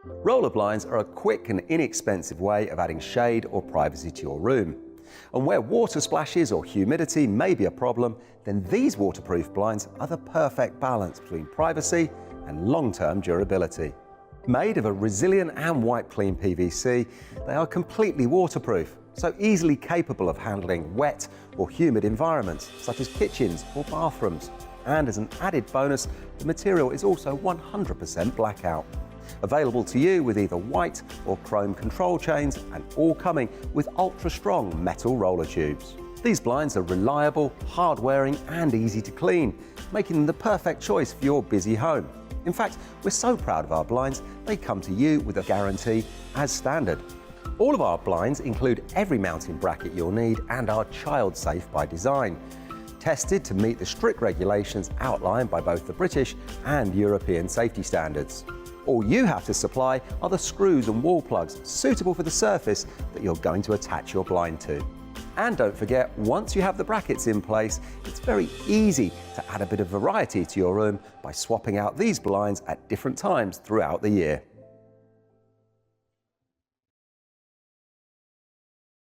Roller blinds are a quick and inexpensive way of adding shade or privacy to your room. And where water splashes or humidity may be a problem, then these waterproof blinds are the perfect balance between privacy and long-term durability. Made of a resilient and wipe-clean PVC, they are completely waterproof, so easily capable of handling wet or humid environments, such as kitchens or bathrooms. And as an added bonus, the material is also 100% blackout. Available to you with either white or chrome control chains, and all coming with ultra-strong metal roller tubes. These blinds are reliable, hard-wearing and easy to clean, making them the perfect choice for your busy home. In fact, we're so proud of our blinds, they come to you with a guarantee as standard. All of our blinds include every mounting bracket you'll need and are child-safe by design, tested to meet the strict regulations outlined by both the British and European safety standards. All you have to supply are the screws and wall plugs suitable for the surface that you're going to attach your blind to. And don't forget, once you have the brackets in place, it's very easy to add a bit of variety to your room by swapping out these blinds at different times throughout the year.